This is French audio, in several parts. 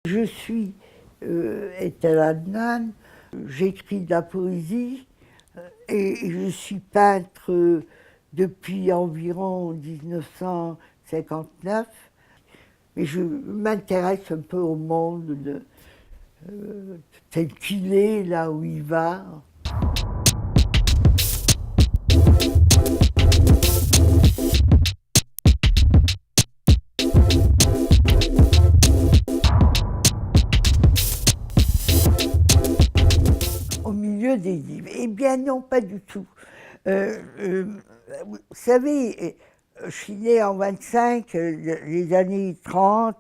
Je suis Ethel Adnan, j'écris de la poésie et je suis peintre depuis environ 1959. Et je m'intéresse un peu au monde tel qu'il est, là où il va. Au milieu des livres. Eh bien non, pas du tout. Vous savez, je suis née en 25, les années 30,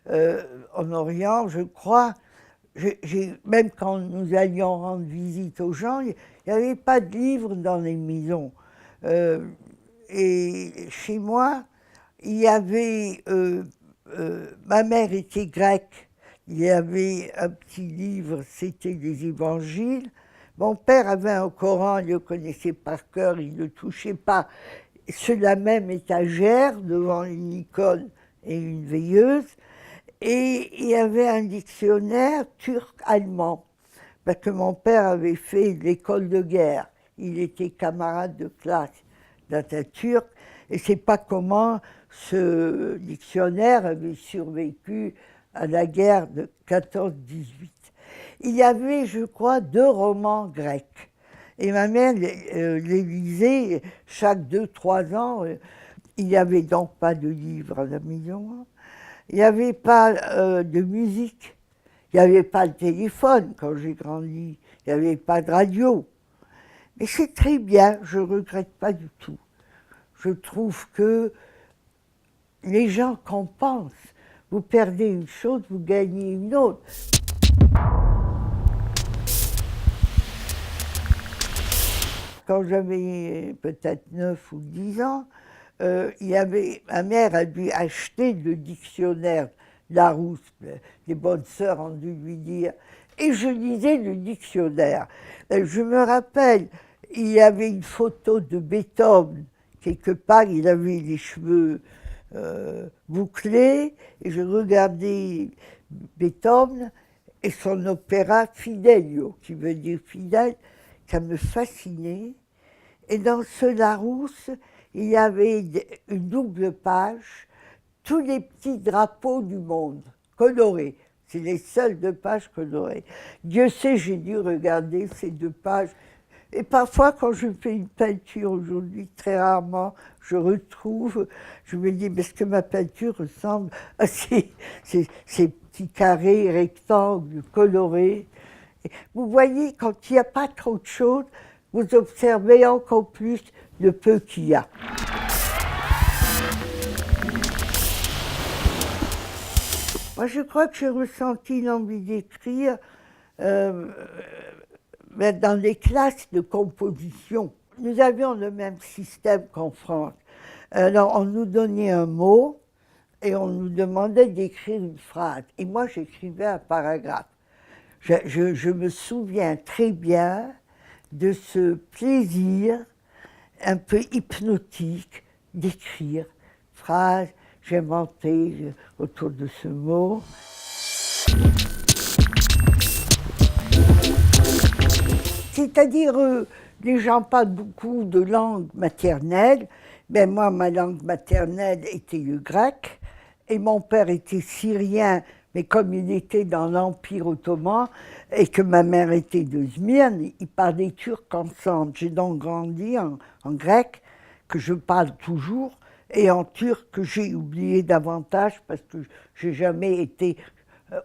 en Orient, je crois. Même quand nous allions rendre visite aux gens, il n'y avait pas de livres dans les maisons. Et chez moi, il y avait... ma mère était grecque. Il y avait un petit livre, c'était des évangiles. Mon père avait un Coran, il le connaissait par cœur, il ne le touchait pas. Sur la même étagère, devant une icône et une veilleuse. Et il y avait un dictionnaire turc-allemand, parce que mon père avait fait l'école de guerre. Il était camarade de classe d'Atatürk, et je ne sais pas comment ce dictionnaire avait survécu à la guerre de 14-18. Il y avait, je crois, 2 romans grecs. Et ma mère les lisait chaque 2-3 ans. Il n'y avait donc pas de livres à la maison. Il n'y avait pas de musique. Il n'y avait pas de téléphone quand j'ai grandi. Il n'y avait pas de radio. Mais c'est très bien, je ne regrette pas du tout. Je trouve que les gens compensent. Vous perdez une chose, vous gagnez une autre. Quand j'avais peut-être 9 ou 10 ans, ma mère a dû acheter le dictionnaire Larousse. Les bonnes sœurs ont dû lui dire. Et je lisais le dictionnaire. Je me rappelle, il y avait une photo de Beethoven. Quelque part, il avait les cheveux bouclés. Et je regardais Beethoven et son opéra Fidelio, qui veut dire fidèle. Ça me fascinait. Et dans ce Larousse, il y avait une double page, tous les petits drapeaux du monde, colorés. C'est les seules 2 pages colorées. Dieu sait, j'ai dû regarder ces 2 pages. Et parfois, quand je fais une peinture aujourd'hui, très rarement, je retrouve, je me dis, mais est-ce que ma peinture ressemble à ces petits carrés, rectangles, colorés? Vous voyez, quand il n'y a pas trop de choses, vous observez encore plus le peu qu'il y a. Moi, je crois que j'ai ressenti l'envie d'écrire dans les classes de composition. Nous avions le même système qu'en France. Alors, on nous donnait un mot et on nous demandait d'écrire une phrase. Et moi, j'écrivais un paragraphe. Je me souviens très bien de ce plaisir un peu hypnotique d'écrire phrase, j'inventais autour de ce mot. C'est-à-dire, les gens parlent beaucoup de langue maternelle, mais moi, ma langue maternelle était le grec, et mon père était syrien, mais comme il était dans l'Empire ottoman, et que ma mère était de Smyrne, ils parlaient turc ensemble. J'ai donc grandi en grec, que je parle toujours, et en turc, que j'ai oublié davantage, parce que j'ai jamais été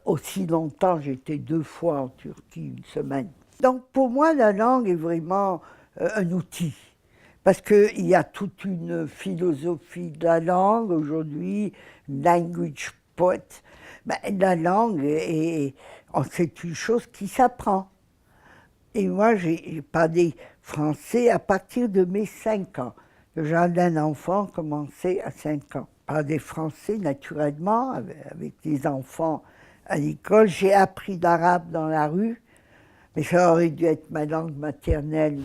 aussi longtemps, j'étais 2 fois en Turquie, 1 semaine. Donc pour moi, la langue est vraiment un outil, parce qu'il y a toute une philosophie de la langue aujourd'hui, language poet. Ben, la langue, c'est une chose qui s'apprend. Et moi, j'ai parlé français à partir de mes 5 ans. Le jardin d'enfants commençait à 5 ans. Parler français, naturellement, avec les enfants à l'école. J'ai appris l'arabe dans la rue, mais ça aurait dû être ma langue maternelle.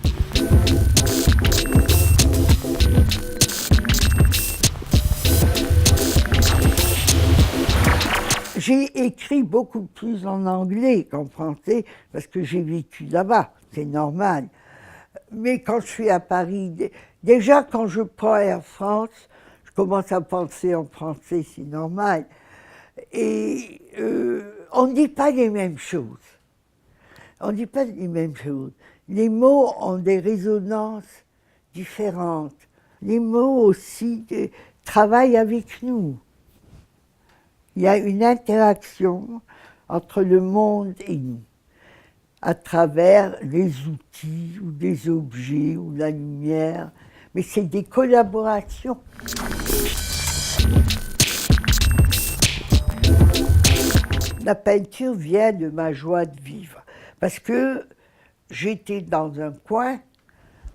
J'ai écrit beaucoup plus en anglais qu'en français, parce que j'ai vécu là-bas, c'est normal. Mais quand je suis à Paris, déjà quand je prends Air France, je commence à penser en français, c'est normal. Et on ne dit pas les mêmes choses. On ne dit pas les mêmes choses. Les mots ont des résonances différentes. Les mots aussi travaillent avec nous. Il y a une interaction entre le monde et nous, à travers les outils ou des objets ou la lumière. Mais c'est des collaborations. La peinture vient de ma joie de vivre. Parce que j'étais dans un coin,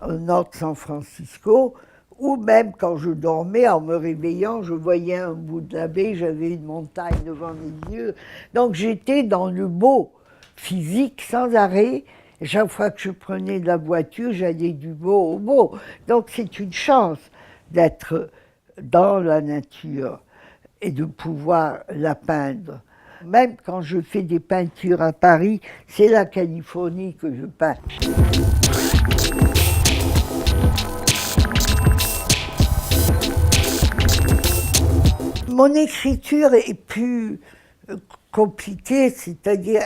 au nord de San Francisco, où même quand je dormais, en me réveillant, je voyais un bout de la baie, j'avais une montagne devant mes yeux. Donc j'étais dans le beau physique sans arrêt. Et chaque fois que je prenais de la voiture, j'allais du beau au beau. Donc c'est une chance d'être dans la nature et de pouvoir la peindre. Même quand je fais des peintures à Paris, c'est la Californie que je peins. Mon écriture est plus compliquée, c'est-à-dire,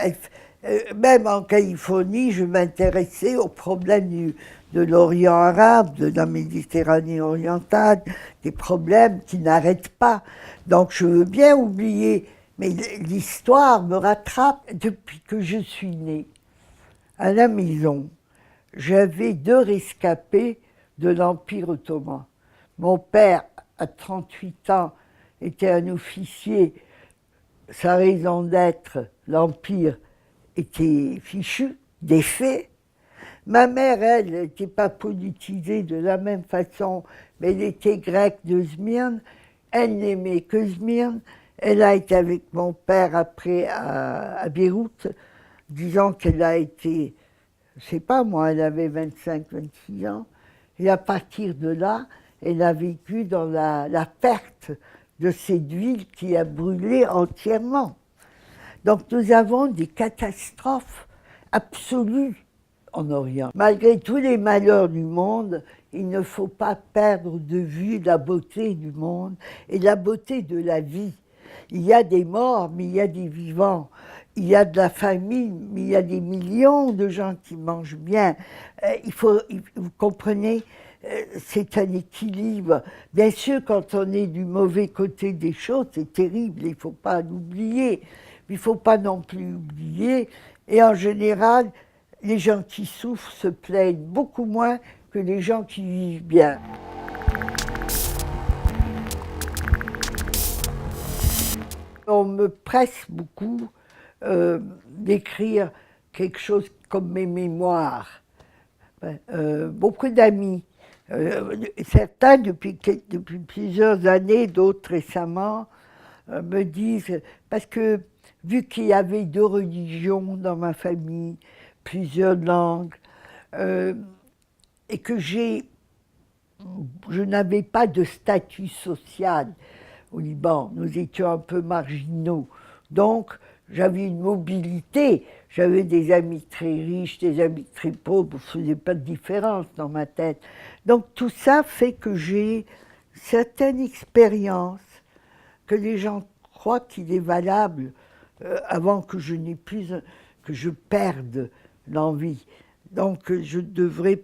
même en Californie, je m'intéressais aux problèmes de l'Orient arabe, de la Méditerranée orientale, des problèmes qui n'arrêtent pas. Donc je veux bien oublier, mais l'histoire me rattrape. Depuis que je suis née, à la maison, j'avais 2 rescapés de l'Empire ottoman. Mon père, à 38 ans, était un officier. Sa raison d'être, l'Empire, était fichue, défait. Ma mère, elle, n'était pas politisée de la même façon, mais elle était grecque de Smyrne. Elle n'aimait que Smyrne. Elle a été avec mon père après à Beyrouth, disant qu'elle a été, je ne sais pas moi, elle avait 25-26 ans. Et à partir de là, elle a vécu dans la perte de cette ville qui a brûlé entièrement. Donc nous avons des catastrophes absolues en Orient. Malgré tous les malheurs du monde, il ne faut pas perdre de vue la beauté du monde et la beauté de la vie. Il y a des morts, mais il y a des vivants. Il y a de la famine, mais il y a des millions de gens qui mangent bien. Vous comprenez, c'est un équilibre. Bien sûr, quand on est du mauvais côté des choses, c'est terrible, il ne faut pas l'oublier. Mais il ne faut pas non plus oublier. Et en général, les gens qui souffrent se plaignent beaucoup moins que les gens qui vivent bien. On me presse beaucoup d'écrire quelque chose comme mes mémoires. Beaucoup d'amis, certains depuis plusieurs années, d'autres récemment, me disent, parce que vu qu'il y avait 2 religions dans ma famille, plusieurs langues, et que je n'avais pas de statut social au Liban, nous étions un peu marginaux, donc j'avais une mobilité, j'avais des amis très riches, des amis très pauvres, je ne faisais pas de différence dans ma tête. Donc tout ça fait que j'ai certaines expériences que les gens croient qu'il est valable avant que je n'ai plus, que je perde l'envie. Donc je devrais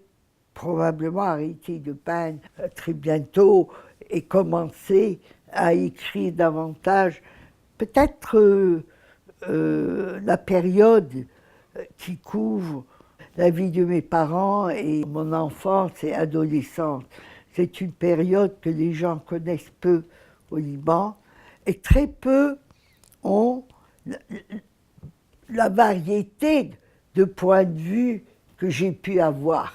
probablement arrêter de peindre très bientôt et commencer à écrire davantage. Peut-être la période qui couvre la vie de mes parents et mon enfance et adolescence. C'est une période que les gens connaissent peu au Liban et très peu ont la variété de points de vue que j'ai pu avoir.